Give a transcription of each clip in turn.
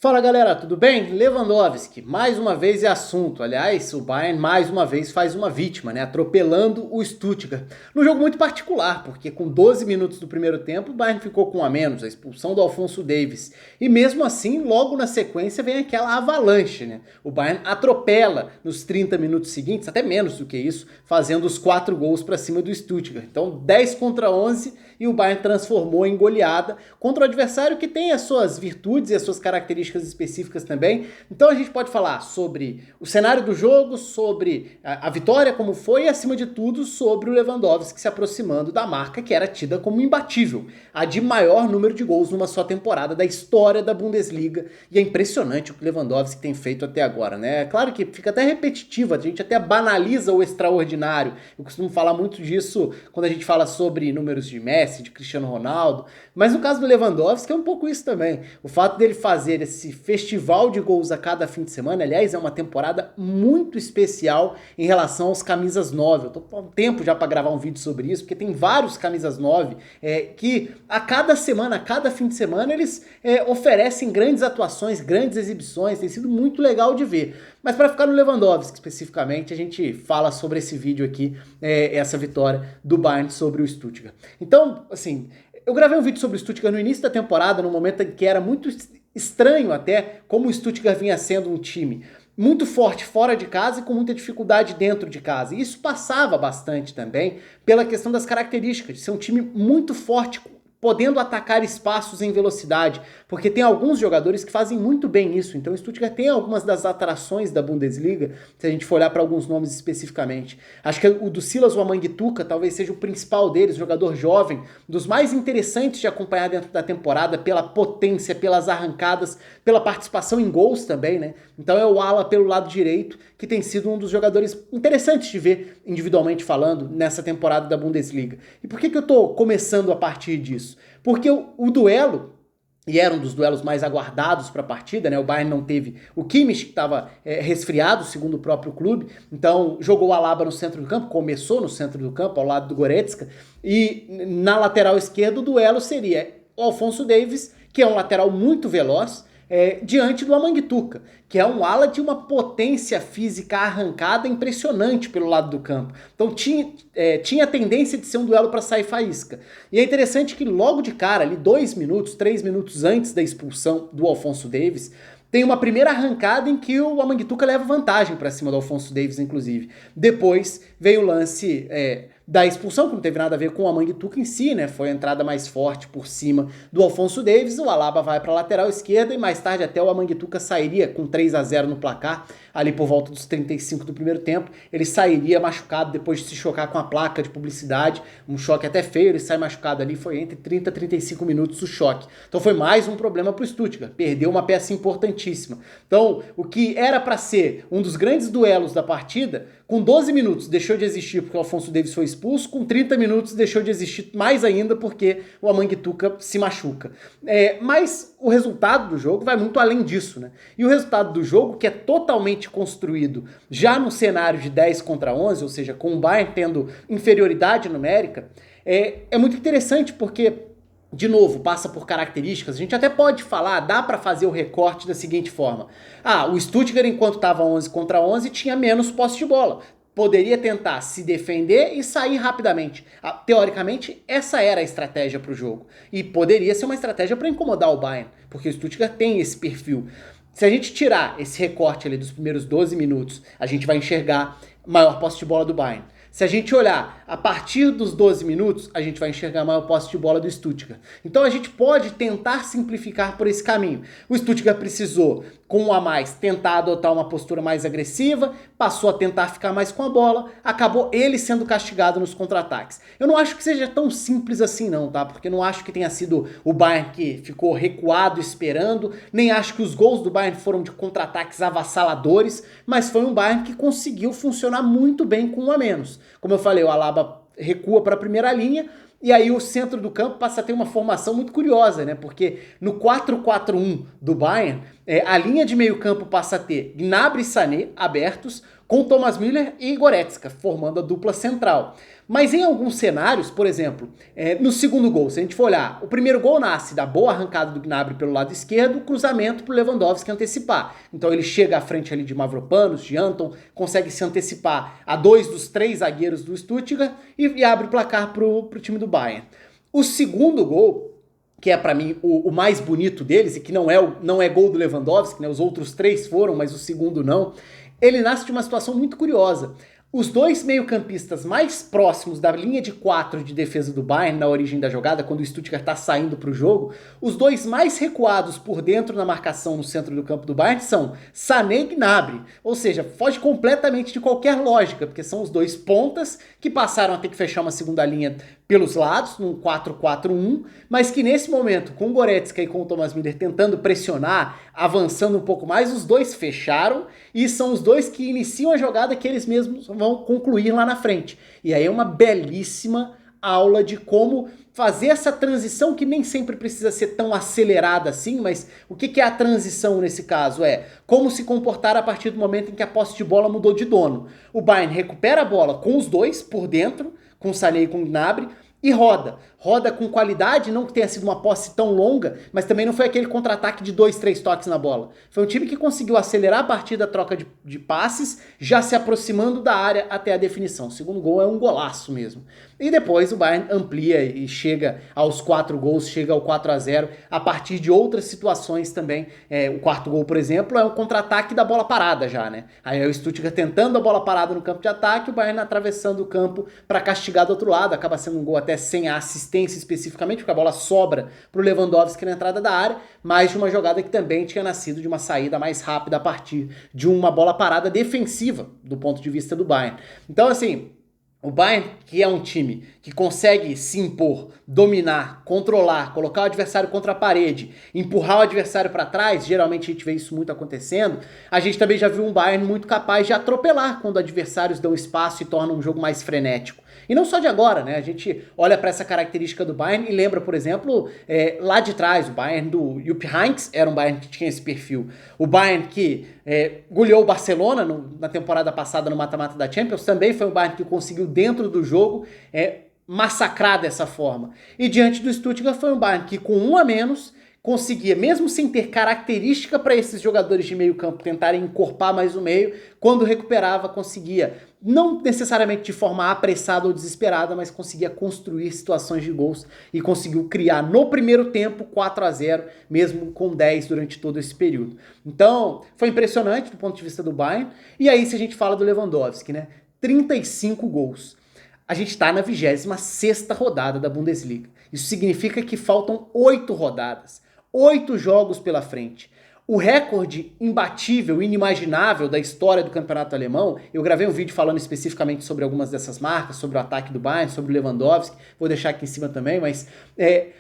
Fala galera, tudo bem? Lewandowski, mais uma vez é assunto. Aliás, o Bayern mais uma vez faz uma vítima, né? Atropelando o Stuttgart. Num jogo muito particular, porque com 12 minutos do primeiro tempo, o Bayern ficou com um a menos, a expulsão do Alphonso Davies. E mesmo assim, logo na sequência vem aquela avalanche, né? O Bayern atropela nos 30 minutos seguintes, até menos do que isso, fazendo os 4 gols para cima do Stuttgart. Então 10 contra 11 e o Bayern transformou em goleada contra o adversário que tem as suas virtudes e as suas características específicas também. Então a gente pode falar sobre o cenário do jogo, sobre a vitória como foi e acima de tudo sobre o Lewandowski se aproximando da marca que era tida como imbatível, a de maior número de gols numa só temporada da história da Bundesliga. E é impressionante o que o Lewandowski tem feito até agora, né? É claro que fica até repetitivo, a gente até banaliza o extraordinário. Eu costumo falar muito disso quando a gente fala sobre números de Messi, de Cristiano Ronaldo, mas no caso do Lewandowski é um pouco isso também. O fato dele fazer esse festival de gols a cada fim de semana, aliás, é uma temporada muito especial em relação aos camisas 9. Eu tô com tempo já para gravar um vídeo sobre isso, porque tem vários camisas 9 que a cada semana, a cada fim de semana, eles oferecem grandes atuações, grandes exibições, tem sido muito legal de ver. Mas para ficar no Lewandowski especificamente, a gente fala sobre esse vídeo aqui, essa vitória do Bayern sobre o Stuttgart. Então, assim, eu gravei um vídeo sobre o Stuttgart no início da temporada, num momento em que era muito estranho até como o Stuttgart vinha sendo um time muito forte fora de casa e com muita dificuldade dentro de casa. E isso passava bastante também pela questão das características, de ser um time muito forte, podendo atacar espaços em velocidade, porque tem alguns jogadores que fazem muito bem isso. Então o Stuttgart tem algumas das atrações da Bundesliga, se a gente for olhar para alguns nomes especificamente. Acho que o do Silas Wamangituka talvez seja o principal deles, jogador jovem, dos mais interessantes de acompanhar dentro da temporada, pela potência, pelas arrancadas, pela participação em gols também, né? Então é o ala pelo lado direito, que tem sido um dos jogadores interessantes de ver, individualmente falando, nessa temporada da Bundesliga. E por que eu tô começando a partir disso? Porque o duelo, e era um dos duelos mais aguardados para a partida, né? O Bayern não teve o Kimmich, que estava resfriado, segundo o próprio clube, então jogou o Alaba no centro do campo, começou no centro do campo, ao lado do Goretzka, e na lateral esquerda o duelo seria o Alphonso Davies, que é um lateral muito veloz, diante do Wamangituka, que é um ala de uma potência física arrancada impressionante pelo lado do campo. Então tinha a tendência de ser um duelo para sair faísca. E é interessante que logo de cara, ali 2 minutos, 3 minutos antes da expulsão do Alphonso Davies, tem uma primeira arrancada em que o Wamangituka leva vantagem para cima do Alphonso Davies, inclusive. Depois veio o lance da expulsão, que não teve nada a ver com o Wamangituka em si, né? Foi a entrada mais forte por cima do Alphonso Davies, o Alaba vai para a lateral esquerda e mais tarde até o Wamangituka sairia com 3-0 no placar, ali por volta dos 35 do primeiro tempo. Ele sairia machucado depois de se chocar com a placa de publicidade, um choque até feio, ele sai machucado ali, foi entre 30 e 35 minutos o choque. Então foi mais um problema para o Stuttgart, perdeu uma peça importantíssima. Então, o que era para ser um dos grandes duelos da partida, com 12 minutos deixou de existir porque o Alphonso Davies foi expulso, com 30 minutos deixou de existir mais ainda porque o Wamangituka se machuca. Mas o resultado do jogo vai muito além disso, né? E o resultado do jogo, que é totalmente construído já no cenário de 10 contra 11, ou seja, com o Bayern tendo inferioridade numérica, é muito interessante porque, de novo, passa por características. A gente até pode falar, dá para fazer o recorte da seguinte forma. O Stuttgart, enquanto estava 11 contra 11, tinha menos posse de bola. Poderia tentar se defender e sair rapidamente. Teoricamente, essa era a estratégia para o jogo. E poderia ser uma estratégia para incomodar o Bayern, porque o Stuttgart tem esse perfil. Se a gente tirar esse recorte ali dos primeiros 12 minutos, a gente vai enxergar maior posse de bola do Bayern. Se a gente olhar a partir dos 12 minutos, a gente vai enxergar a maior posse de bola do Stuttgart. Então a gente pode tentar simplificar por esse caminho. O Stuttgart precisou, com um a mais, tentar adotar uma postura mais agressiva, passou a tentar ficar mais com a bola, acabou ele sendo castigado nos contra-ataques. Eu não acho que seja tão simples assim não, tá? Porque não acho que tenha sido o Bayern que ficou recuado esperando, nem acho que os gols do Bayern foram de contra-ataques avassaladores, mas foi um Bayern que conseguiu funcionar muito bem com um a menos. Como eu falei, o Alaba recua para a primeira linha e aí o centro do campo passa a ter uma formação muito curiosa, né? Porque no 4-4-1 do Bayern, a linha de meio campo passa a ter Gnabry e Sané abertos, com Thomas Müller e Goretzka, formando a dupla central. Mas em alguns cenários, por exemplo, no segundo gol, se a gente for olhar, o primeiro gol nasce da boa arrancada do Gnabry pelo lado esquerdo, cruzamento para o Lewandowski antecipar. Então ele chega à frente ali de Mavropanos, de Anton, consegue se antecipar a 2 dos 3 zagueiros do Stuttgart e abre o placar para o time do Bayern. O segundo gol, que é para mim o mais bonito deles, e que não é gol do Lewandowski, né? Os outros 3 foram, mas o segundo não, ele nasce de uma situação muito curiosa. Os dois meio-campistas mais próximos da linha de 4 de defesa do Bayern na origem da jogada, quando o Stuttgart está saindo para o jogo, os dois mais recuados por dentro na marcação no centro do campo do Bayern são Sané e Gnabry. Ou seja, foge completamente de qualquer lógica, porque são os dois pontas que passaram a ter que fechar uma segunda linha pelos lados, num 4-4-1, mas que nesse momento, com o Goretzka e com o Thomas Müller tentando pressionar, avançando um pouco mais, os dois fecharam e são os dois que iniciam a jogada que eles mesmos vão concluir lá na frente. E aí é uma belíssima aula de como fazer essa transição que nem sempre precisa ser tão acelerada assim, mas o que é a transição nesse caso? É como se comportar a partir do momento em que a posse de bola mudou de dono. O Bayern recupera a bola com os dois por dentro, com o Sané e com o Gnabry, e roda. Roda com qualidade, não que tenha sido uma posse tão longa, mas também não foi aquele contra-ataque de 2, 3 toques na bola. Foi um time que conseguiu acelerar a partir da troca de passes, já se aproximando da área até a definição. O segundo gol é um golaço mesmo. E depois o Bayern amplia e chega aos 4 gols, chega ao 4-0, a partir de outras situações também. O quarto gol, por exemplo, é um contra-ataque da bola parada já, né? Aí é o Stuttgart tentando a bola parada no campo de ataque, o Bayern atravessando o campo para castigar do outro lado, acaba sendo um gol até sem a assistência especificamente, porque a bola sobra para o Lewandowski na entrada da área, mas de uma jogada que também tinha nascido de uma saída mais rápida a partir de uma bola parada defensiva do ponto de vista do Bayern. Então, assim, o Bayern, que é um time que consegue se impor, dominar, controlar, colocar o adversário contra a parede, empurrar o adversário para trás, geralmente a gente vê isso muito acontecendo, a gente também já viu um Bayern muito capaz de atropelar quando adversários dão espaço e tornam um jogo mais frenético. E não só de agora, né? A gente olha para essa característica do Bayern e lembra, por exemplo, lá de trás, o Bayern do Jupp Heynckes era um Bayern que tinha esse perfil. O Bayern que goleou o Barcelona na temporada passada no mata-mata da Champions também foi um Bayern que conseguiu dentro do jogo massacrar dessa forma. E diante do Stuttgart foi um Bayern que com um a menos conseguia, mesmo sem ter característica para esses jogadores de meio campo tentarem encorpar mais o meio, quando recuperava conseguia, não necessariamente de forma apressada ou desesperada, mas conseguia construir situações de gols e conseguiu criar no primeiro tempo 4-0, mesmo com 10 durante todo esse período. Então, foi impressionante do ponto de vista do Bayern. E aí, se a gente fala do Lewandowski, né? 35 gols. A gente está na 26ª rodada da Bundesliga. Isso significa que faltam 8 rodadas. 8 jogos pela frente. O recorde imbatível, inimaginável da história do campeonato alemão, eu gravei um vídeo falando especificamente sobre algumas dessas marcas, sobre o ataque do Bayern, sobre o Lewandowski, vou deixar aqui em cima também, mas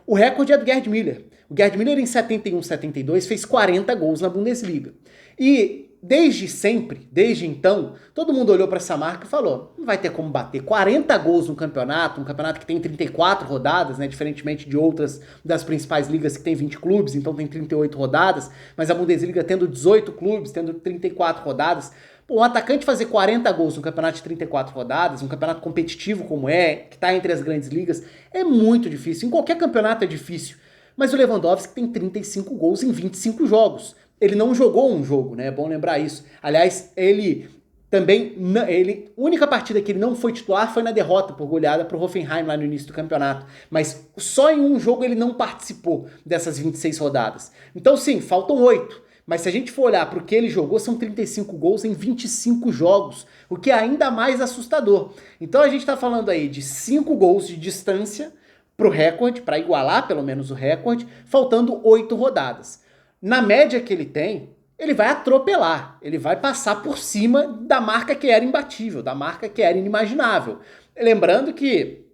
o recorde é do Gerd Müller. O Gerd Müller em 71-72 fez 40 gols na Bundesliga. E desde sempre, desde então, todo mundo olhou para essa marca e falou, não vai ter como bater 40 gols no campeonato, um campeonato que tem 34 rodadas, né, diferentemente de outras das principais ligas que tem 20 clubes, então tem 38 rodadas, mas a Bundesliga tendo 18 clubes, tendo 34 rodadas. Pô, um atacante fazer 40 gols no campeonato de 34 rodadas, um campeonato competitivo como que está entre as grandes ligas, é muito difícil. Em qualquer campeonato é difícil. Mas o Lewandowski tem 35 gols em 25 jogos. Ele não jogou um jogo, né? É bom lembrar isso. Aliás, ele também... A única partida que ele não foi titular foi na derrota por goleada pro Hoffenheim lá no início do campeonato. Mas só em um jogo ele não participou dessas 26 rodadas. Então sim, faltam 8. Mas se a gente for olhar para o que ele jogou, são 35 gols em 25 jogos, o que é ainda mais assustador. Então a gente está falando aí de 5 gols de distância pro recorde, para igualar pelo menos o recorde, faltando 8 rodadas. Na média que ele tem, ele vai atropelar, ele vai passar por cima da marca que era imbatível, da marca que era inimaginável. Lembrando que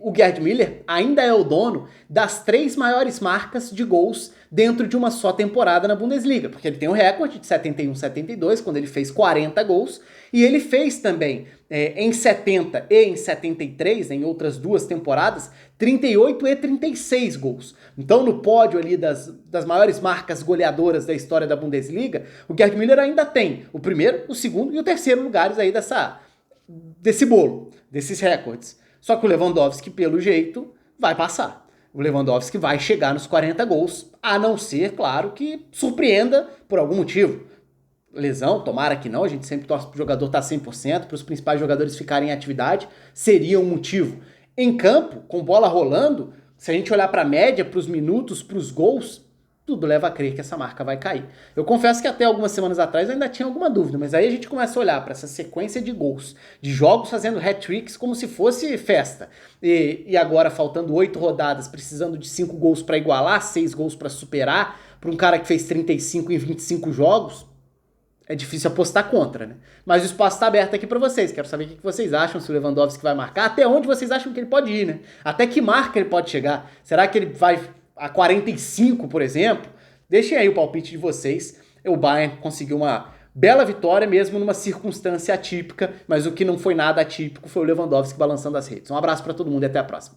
o Gerd Müller ainda é o dono das 3 maiores marcas de gols dentro de uma só temporada na Bundesliga, porque ele tem o recorde de 71-72, quando ele fez 40 gols, e ele fez também em 70 e em 73, em outras 2 temporadas, 38 e 36 gols. Então no pódio ali das maiores marcas goleadoras da história da Bundesliga, o Gerd Müller ainda tem o primeiro, o segundo e o terceiro lugares aí desse bolo, desses recordes. Só que o Lewandowski, pelo jeito, vai passar. O Lewandowski vai chegar nos 40 gols, a não ser, claro, que surpreenda por algum motivo. Lesão, tomara que não, a gente sempre torce pro jogador estar 100%, para os principais jogadores ficarem em atividade, seria um motivo. Em campo, com bola rolando, se a gente olhar para a média, para os minutos, para os gols, tudo leva a crer que essa marca vai cair. Eu confesso que até algumas semanas atrás eu ainda tinha alguma dúvida, mas aí a gente começa a olhar para essa sequência de gols, de jogos fazendo hat-tricks como se fosse festa. E agora, faltando 8 rodadas, precisando de 5 gols para igualar, 6 gols para superar, para um cara que fez 35 em 25 jogos, é difícil apostar contra, né? Mas o espaço está aberto aqui para vocês. Quero saber o que vocês acham, se o Lewandowski vai marcar, até onde vocês acham que ele pode ir, né? Até que marca ele pode chegar. Será que ele vai a 45, por exemplo? Deixem aí o palpite de vocês. O Bayern conseguiu uma bela vitória, mesmo numa circunstância atípica, mas o que não foi nada atípico foi o Lewandowski balançando as redes. Um abraço para todo mundo e até a próxima.